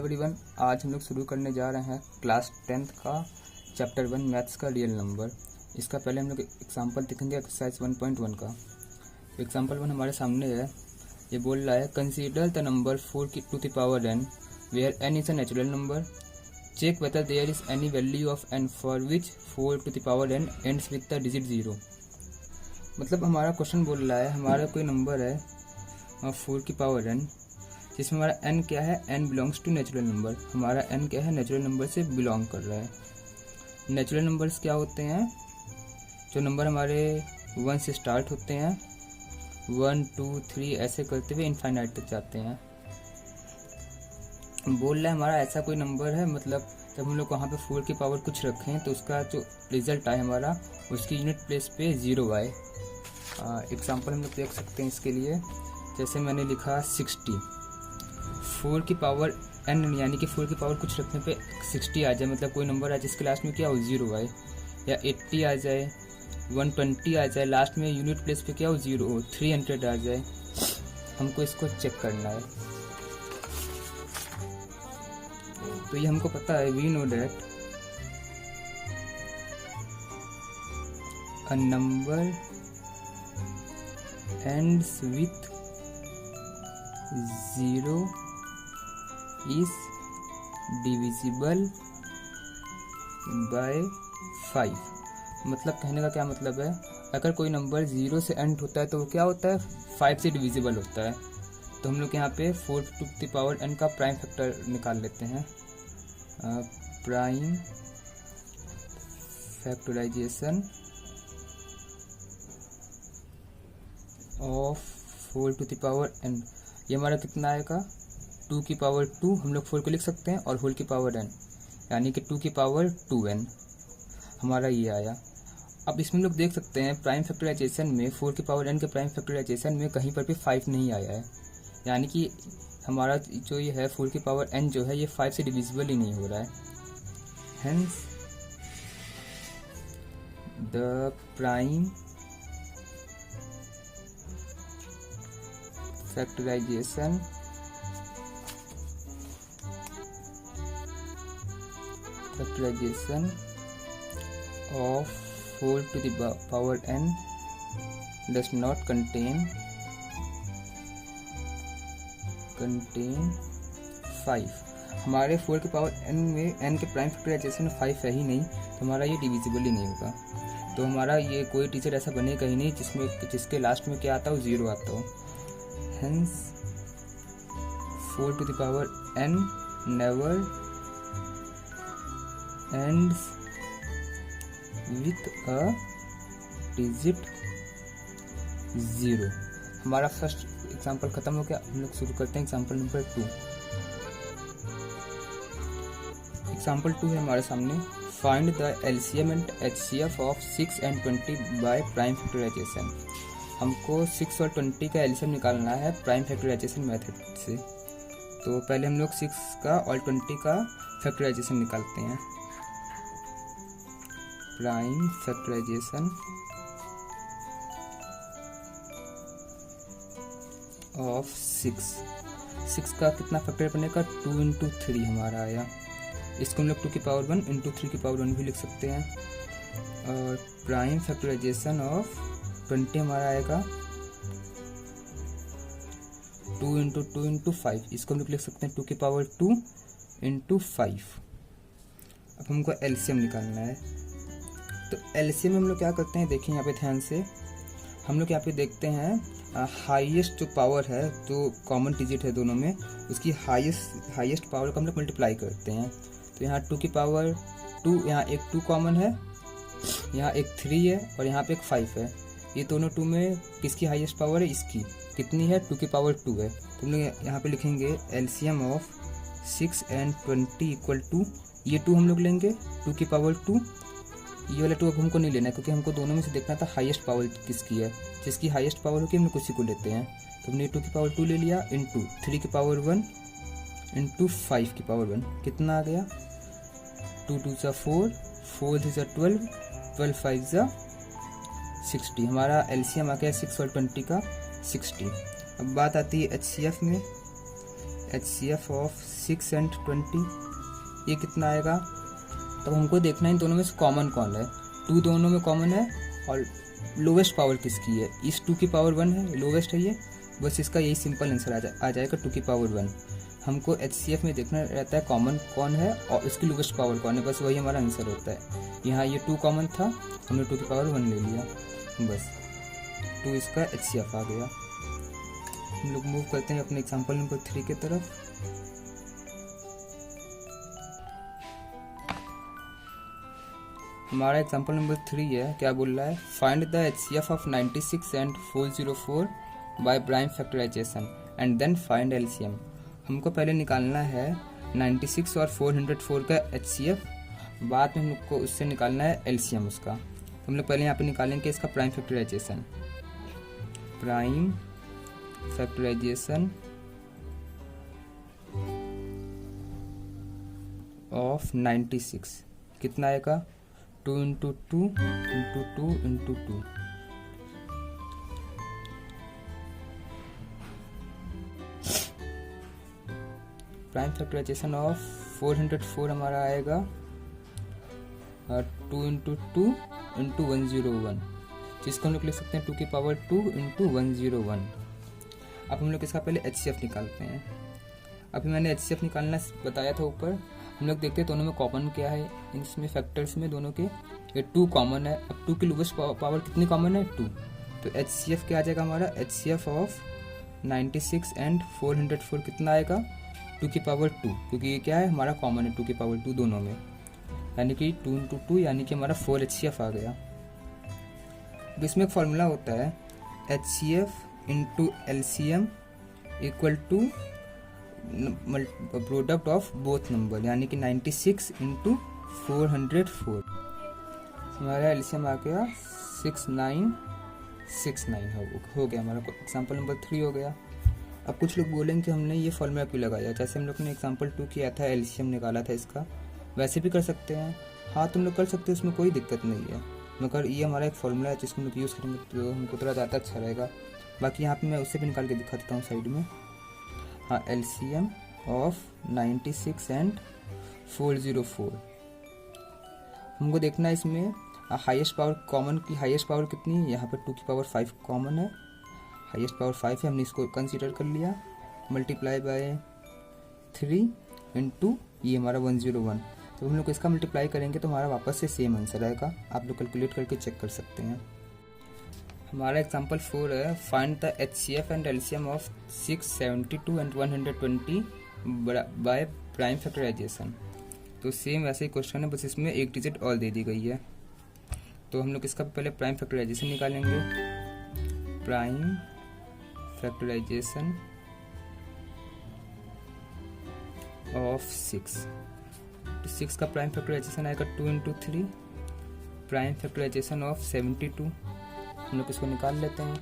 Everyone, आज हम लोग शुरू करने जा रहे हैं क्लास 10th का चैप्टर 1 मैथ्स का रियल नंबर। इसका पहले हम लोग एग्जांपल देखेंगे एक्सरसाइज 1.1 का। एग्जांपल 1 हमारे सामने है। ये बोल रहा है consider the number 4 to the power n where n is a natural number, check whether there is any value of n for which 4 to the power n ends with the digit 0। मतलब हमारा question बोल रहा है हमारा कोई number है 4 की power n जिसमें हमारा n क्या है, n belongs to natural number. हमारा n क्या है, नेचुरल नंबर से बिलोंग कर रहा है। नेचुरल नंबर्स क्या होते हैं, जो नंबर हमारे 1 से स्टार्ट होते हैं, 1 2 3 ऐसे करते हुए इनफाइनाइट तक जाते हैं। बोल रहा है हमारा ऐसा कोई नंबर है, मतलब जब हम लोग वहाँ पे 4 की पावर कुछ रखें तो उसका जो रिजल्ट आए हमारा, उसकी यूनिट प्लेस पे 0 आए। एग्जाम्पल हम लोग देख सकते हैं इसके लिए। जैसे मैंने लिखा 60, 4 की पावर n यानी कि 4 की पावर कुछ रखने पे 60 आ जाए, मतलब कोई नंबर आए जिसके लास्ट में क्या हो 0 आए, या 80 आ जाए, 120 आ जाए, लास्ट में यूनिट प्लेस पे क्या हो 0 हो, 300 आ जाए। हमको इसको चेक करना है। तो ये हमको पता है, we know that a number ends with 0 is divisible by 5। मतलब कहने का क्या मतलब है, अगर कोई नंबर 0 से एंड होता है तो वो क्या होता है, 5 से डिविजिबल होता है। तो हम लोग यहाँ पे 4 टू द पावर n का प्राइम फैक्टर निकाल लेते हैं। Prime factorization of 4 to the power n, ये हमारा कितना आएगा, 2 की पावर 2 हम लोग 4 को लिख सकते हैं, और होल की पावर n यानी कि 2 की पावर 2n हमारा ये आया। अब इसमें लोग देख सकते हैं प्राइम फैक्टराइजेशन में 4 की पावर n के प्राइम फैक्टराइजेशन में कहीं पर भी 5 नहीं आया है, यानी कि हमारा जो ये है 4 की पावर n जो है ये 5 से डिविजिबल ही नहीं हो रहा है। Hence the prime factorization of 4 to the power n does not contain 5। हमारे 4 के पावर n में n के प्राइम फैक्टराइजेशन 5 है ही नहीं, तो हमारा ये डिविजिबल ही नहीं होगा। तो हमारा ये कोई टीचर ऐसा बनेगा ही नहीं जिसके लास्ट में क्या आता हो, 0 आता हो। Hence 4 to the power n never ends with a digit 0। हमारा फर्स्ट एग्जांपल खत्म हो गया। हम लोग शुरू करते हैं एग्जांपल नंबर 2। एग्जांपल 2 है हमारे सामने। Find the LCM and HCF of 6 and 20 by prime factorization. हमको 6 और 20 का एलसीएम निकालना है प्राइम फैक्टराइजेशन मेथड से। तो पहले हम लोग 6 का और 20 का फैक्टराइजेशन निकालते हैं। प्राइम फैक्टराइजेशन ऑफ 6 का कितना फैक्टर बनेगा, 2 into 3 हमारा आया। इसको हम लोग 2 की पावर 1 into 3 की पावर 1 भी लिख सकते हैं। और प्राइम फैक्टराइजेशन ऑफ 20 हमारा आएगा 2 into 2 into 5। इसको हम लोग लिख सकते हैं 2 की पावर 2 into 5। अब हमको एलसीएम निकालना है। तो एलसीएम में हम लोग क्या करते हैं, देखिए यहाँ पे ध्यान से। हम लोग यहाँ पे देखते हैं हाईएस्ट जो पावर है, जो कॉमन डिजिट है दोनों में, उसकी हाईएस्ट पावर को हम लोग मल्टीप्लाई करते हैं। तो यहाँ 2 की पावर 2, यहाँ एक 2 कॉमन है, यहाँ एक 3 है, और यहाँ पे एक 5 है। ये दोनों 2 में किसकी हाईएस्ट पावर है, इसकी कितनी है, 2 की पावर 2 है। तो हम लोग यहाँ पे लिखेंगे LCM of 6 and 20 equal to, ये 2 हम लोग लेंगे 2 की पावर 2, ये वाला 2 अब हमको नहीं लेना है क्योंकि हमको दोनों में से देखना था हाईएस्ट पावर किसकी है। जिसकी हाईएस्ट पावर होगी हम लोग उसी को लेते हैं। तो हमने 2 की पावर 2 ले लिया, इंटू 3 की पावर 1 इंटू 5 की पावर 1, कितना आ गया, 2 2 सा 4, 4 3 सा 12, 12 5 सा 60। हमारा एलसीएम आ गया 6 और 20 का 60। अब बात आती है एचसीएफ में। HCF ऑफ 6 and 20 ये कितना आएगा। तो हमको देखना है इन दोनों में से कॉमन कौन है। 2 दोनों में कॉमन है और लोवेस्ट पावर किसकी है, इस 2 की पावर 1 है, लोवेस्ट है ये, बस इसका यही सिंपल आंसर आ जाएगा 2 की पावर 1। हमको HCF में देखना रहता है कॉमन कौन है और इसकी लोवेस्ट पावर कौन है, बस वही हमारा आंसर होता है। यहाँ ये 2 कॉमन था, हमने 2 की पावर 1 ले लिया, बस 2 इसका HCF आ गया। हम लोग मूव करते हैं अपने एग्जाम्पल नंबर 3 की तरफ। हमारा एग्जाम्पल नंबर 3 है, क्या बोल रहा है, find the HCF of 96 and 404 by prime factorization and then find LCM। हमको पहले निकालना है 96 और 404 का HCF, बाद में हमको उससे निकालना है LCM उसका। तो हम लोग पहले यहाँ पे निकालेंगे इसका prime factorization. Prime factorization of 96 कितना आएगा, 2 × 2 × 2 × 2। प्राइम फैक्टराइजेशन ऑफ 404 हमारा आएगा 2 × 2 × 101, जिसको हम लोग लिख सकते हैं 2 की पावर 2 × 101। अब हम लोग इसका पहले HCF निकालते हैं। अभी मैंने HCF निकालना बताया था ऊपर। हम लोग देखते हैं दोनों में कॉमन क्या है, इसमें फैक्टर्स में दोनों के ये 2 कॉमन है। अब 2 की लोवेस्ट पावर कितनी कॉमन है, 2। तो HCF क्या आ जाएगा हमारा, HCF ऑफ 96 and 404 कितना आएगा, 2 की पावर 2, क्योंकि ये क्या है हमारा कॉमन है 2 की पावर 2 दोनों में, यानी कि 2 × 2 यानी कि हमारा 4 HCF आ गया। अब इसमें एक फॉर्मूला होता है HCF × LCM equal to product of both number, यानी कि 96 × 404। हमारा LCM आ गया 6969 हो गया, हमारा एग्जाम्पल नंबर 3 हो गया। अब कुछ लोग बोलेंगे कि हमने ये फॉर्मूला क्यों लगाया, जैसे हम लोग ने एग्जाम्पल 2 किया था, LCM निकाला था इसका, वैसे भी कर सकते हैं। हाँ तुम लोग कर सकते हो, उसमें कोई दिक्कत नहीं है, मगर ये हमारा एक फॉर्मूला है जिसको हम लोग यूज़ करेंगे तो हमको थोड़ा ज़्यादा अच्छा रहेगा। बाकी यहाँ पे मैं उससे भी निकाल के दिखा देता हूँ साइड में। हाँ, LCM ऑफ 96 and 404 हमको देखना है। इसमें हाईएस्ट पावर कॉमन की हाईएस्ट पावर कितनी है, यहाँ पर 2 की पावर 5 कॉमन है, हाईएस्ट पावर 5 है, हमने इसको कंसीडर कर लिया, मल्टीप्लाई बाय 3 × ये हमारा 101। तो हम लोग इसका मल्टीप्लाई करेंगे तो हमारा वापस से सेम आंसर आएगा, आप लोग कैलकुलेट करके चेक कर सकते हैं। हमारा एग्जाम्पल 4 है, find the HCF and LCM of 672 and 120 by prime factorization. तो सेम वैसे ही क्वेश्चन है, बस इसमें एक डिजिट और दे दी गई है। तो हम लोग इसका पहले प्राइम फैक्टराइजेशन निकालेंगे। प्राइम फैक्टराइजेशन ऑफ 6, तो 6 का प्राइम फैक्टराइजेशन आएगा 2 × 3। प्राइम फैक्टराइजेशन ऑफ 72 हम लोग इसको निकाल लेते हैं।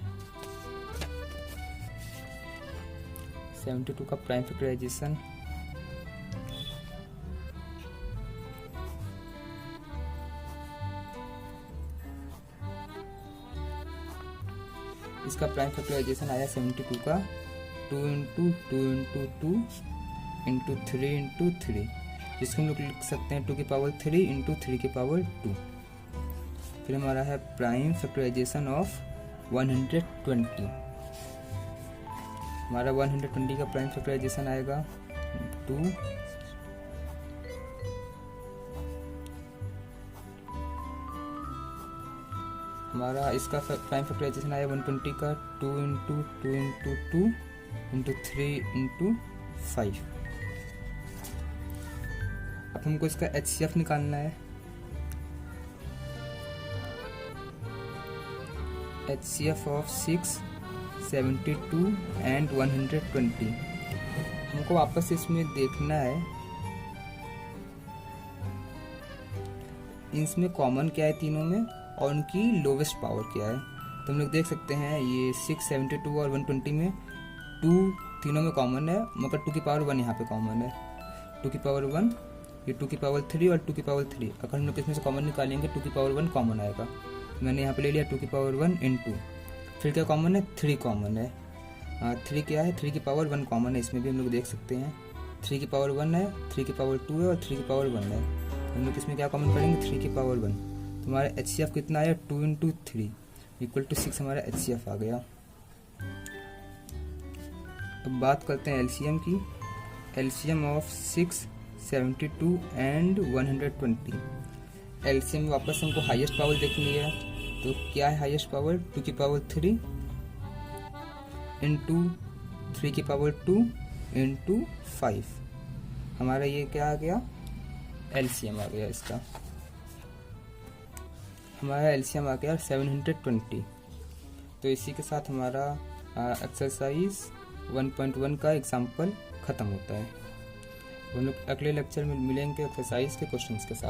72 का प्राइम फैक्टराइजेशन इसका प्राइम फैक्टराइजेशन आया 72 का 2 × 2 × 2 × 3 × 3, जिसको हम लोग लिख सकते हैं 2 की पावर 3 × 3 की पावर 2। फिर हमारा है प्राइम फैक्टराइजेशन ऑफ 120। हमारा 120 का प्राइम फैक्टराइजेशन आएगा 2 हमारा इसका प्राइम फैक्टराइजेशन आया 120 का 2 × 2 × 2 × 3 × 5। अब हमको इसका HCF निकालना है। HCF ऑफ 6, 72 and 120 हमको वापस इसमें देखना है इसमें कॉमन क्या है तीनों में और उनकी लोवेस्ट पावर क्या है। तो हम लोग देख सकते हैं ये 6, 72 और 120 में 2 तीनों में कॉमन है, मगर 2 की पावर 1 यहाँ पे कॉमन है। 2 की पावर 1, ये 2 की पावर 3 और 2 की पावर 3। अगर हम लोग इसमें से कॉमन निकालेंगे 2 की पावर 1 कॉमन आएगा। मैंने यहाँ पे ले लिया 2 की पावर 1 × फिर क्या कॉमन है, 3 कॉमन है। 3 क्या है, 3 की पावर 1 कॉमन है, इसमें भी हम लोग देख सकते हैं 3 की पावर 1 है, 3 की पावर 2 है और 3 की पावर 1 है। हम लोग इसमें क्या कॉमन करेंगे, 3 की पावर 1। तो हमारा HCF कितना आया, 2 × 3 = 6 हमारा HCF आ गया। अब बात करते हैं LCM की। LCM of 6, 72 and 120। LCM में वापस हमको हाईएस्ट पावर देखनी है, तो क्या है हाईएस्ट पावर, 2 की पावर 3 इंटू 3 की पावर 2 इंटू 5। हमारा ये क्या आ गया, LCM आ गया इसका। हमारा LCM आ गया 720। तो इसी के साथ हमारा एक्सरसाइज 1.1 का एग्जाम्पल ख़त्म होता है। हम लोग अगले लेक्चर में मिलेंगे एक्सरसाइज के क्वेश्चंस के साथ।